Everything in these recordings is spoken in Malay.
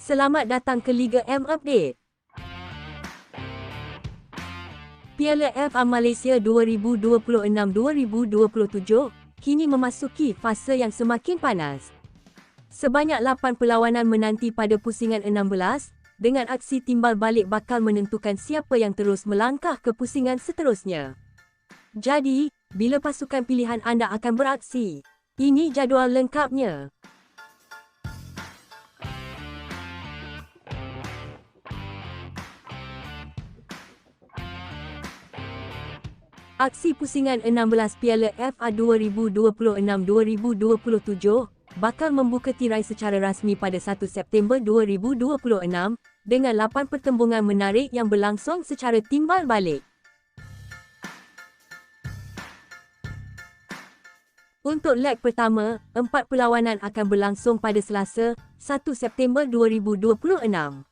Selamat datang ke Liga M Update. Piala FA Malaysia 2026-2027 kini memasuki fasa yang semakin panas. Sebanyak 8 perlawanan menanti pada pusingan 16, dengan aksi timbal balik bakal menentukan siapa yang terus melangkah ke pusingan seterusnya. Jadi, bila pasukan pilihan anda akan beraksi? Ini jadual lengkapnya. Aksi pusingan 16 Piala FA 2026-2027 bakal membuka tirai secara rasmi pada 1 September 2026 dengan 8 pertembungan menarik yang berlangsung secara timbal balik. Untuk leg pertama, 4 perlawanan akan berlangsung pada Selasa, 1 September 2026.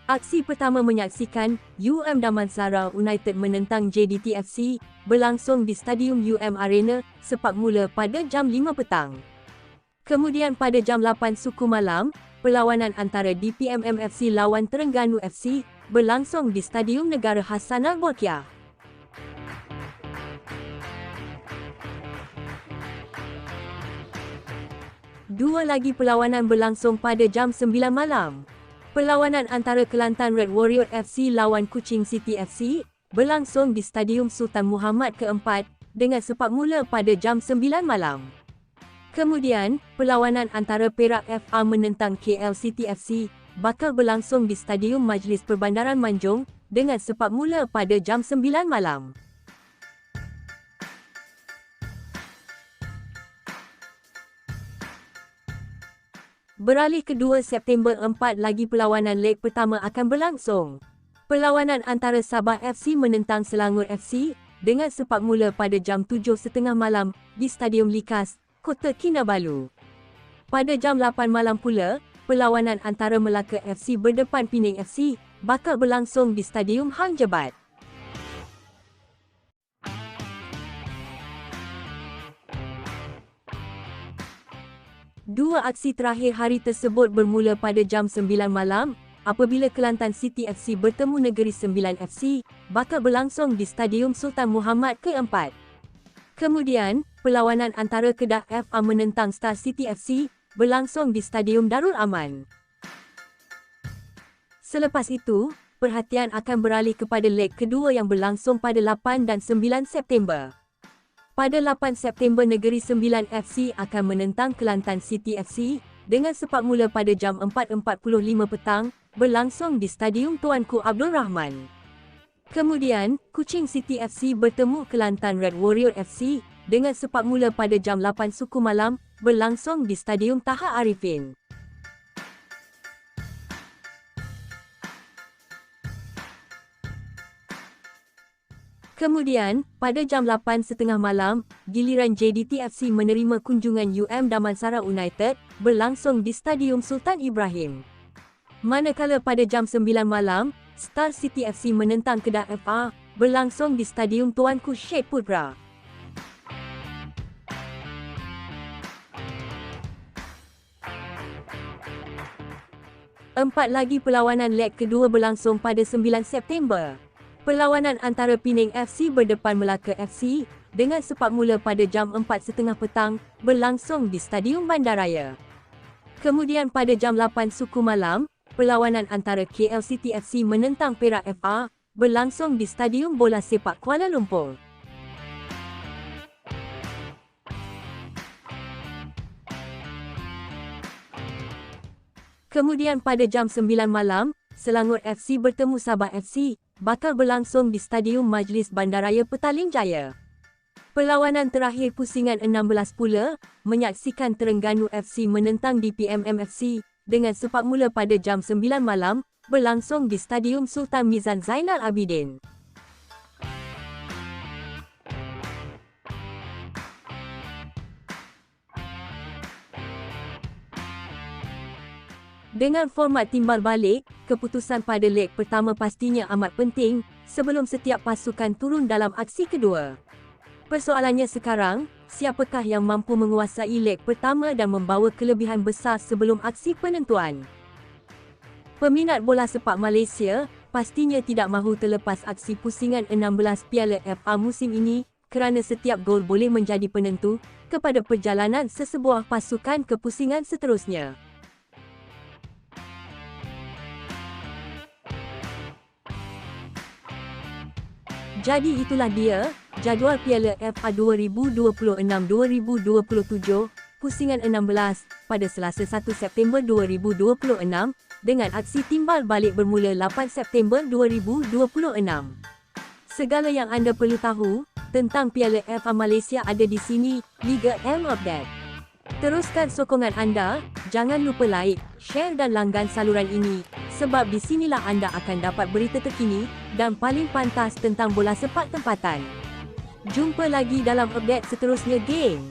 Aksi pertama menyaksikan Damansara United menentang JDT FC berlangsung di Stadium Arena sepak mula pada jam 5 petang. Kemudian pada jam 8 suku malam, perlawanan antara DPMM FC lawan Terengganu FC berlangsung di Stadium Negara Hassanal Bolkiah. Dua lagi perlawanan berlangsung pada jam 9 malam. Perlawanan antara Kelantan Red Warrior FC lawan Kuching City FC berlangsung di Stadium Sultan Muhammad ke-4 dengan sepak mula pada jam 9 malam. Kemudian, perlawanan antara Perak FA menentang KL City FC bakal berlangsung di Stadium Majlis Perbandaran Manjung dengan sepak mula pada jam 9 malam. Beralih ke 2 September 4 lagi perlawanan leg pertama akan berlangsung. Perlawanan antara Sabah FC menentang Selangor FC dengan sepak mula pada jam 7.30 malam di Stadium Likas, Kota Kinabalu. Pada jam 8 malam pula, perlawanan antara Melaka FC berdepan Pening FC bakal berlangsung di Stadium Hang Jebat. Dua aksi terakhir hari tersebut bermula pada jam 9 malam, apabila Kelantan City FC bertemu Negeri Sembilan FC, bakal berlangsung di Stadium Sultan Muhammad ke-4. Kemudian, perlawanan antara Kedah FA menentang Star City FC berlangsung di Stadium Darul Aman. Selepas itu, perhatian akan beralih kepada leg kedua yang berlangsung pada 8 dan 9 September. Pada 8 September Negeri Sembilan FC akan menentang Kelantan City FC dengan sepak mula pada jam 4.45 petang berlangsung di Stadium Tuanku Abdul Rahman. Kemudian, Kuching City FC bertemu Kelantan Red Warrior FC dengan sepak mula pada jam 8 suku malam berlangsung di Stadium Taha Arifin. Kemudian, pada jam 8.30 malam, giliran JDT FC menerima kunjungan Damansara United berlangsung di Stadium Sultan Ibrahim. Manakala pada jam 9 malam, Star City FC menentang Kedah FA berlangsung di Stadium Tuanku Syed Putra. Empat lagi perlawanan leg kedua berlangsung pada 9 September. Perlawanan antara Pening FC berdepan Melaka FC dengan sepak mula pada jam 4.30 petang berlangsung di Stadium Bandaraya. Kemudian pada jam 8 suku malam, perlawanan antara KL City FC menentang Perak FA berlangsung di Stadium Bola Sepak Kuala Lumpur. Kemudian pada jam 9 malam, Selangor FC bertemu Sabah FC bakal berlangsung di Stadium Majlis Bandaraya Petaling Jaya. Perlawanan terakhir pusingan 16 pula menyaksikan Terengganu FC menentang DPMM FC dengan sepak mula pada jam 9 malam berlangsung di Stadium Sultan Mizan Zainal Abidin. Dengan format timbal balik, keputusan pada leg pertama pastinya amat penting sebelum setiap pasukan turun dalam aksi kedua. Persoalannya sekarang, siapakah yang mampu menguasai leg pertama dan membawa kelebihan besar sebelum aksi penentuan? Peminat bola sepak Malaysia pastinya tidak mahu terlepas aksi pusingan 16 Piala FA musim ini kerana setiap gol boleh menjadi penentu kepada perjalanan sesebuah pasukan ke pusingan seterusnya. Jadi itulah dia, jadual Piala FA 2026-2027, pusingan 16, pada Selasa 1 September 2026, dengan aksi timbal balik bermula 8 September 2026. Segala yang anda perlu tahu tentang Piala FA Malaysia ada di sini, Liga M Update. Teruskan sokongan anda, jangan lupa like, share dan langgan saluran ini, sebab di sinilah anda akan dapat berita terkini dan paling pantas tentang bola sepak tempatan. Jumpa lagi dalam update seterusnya, geng.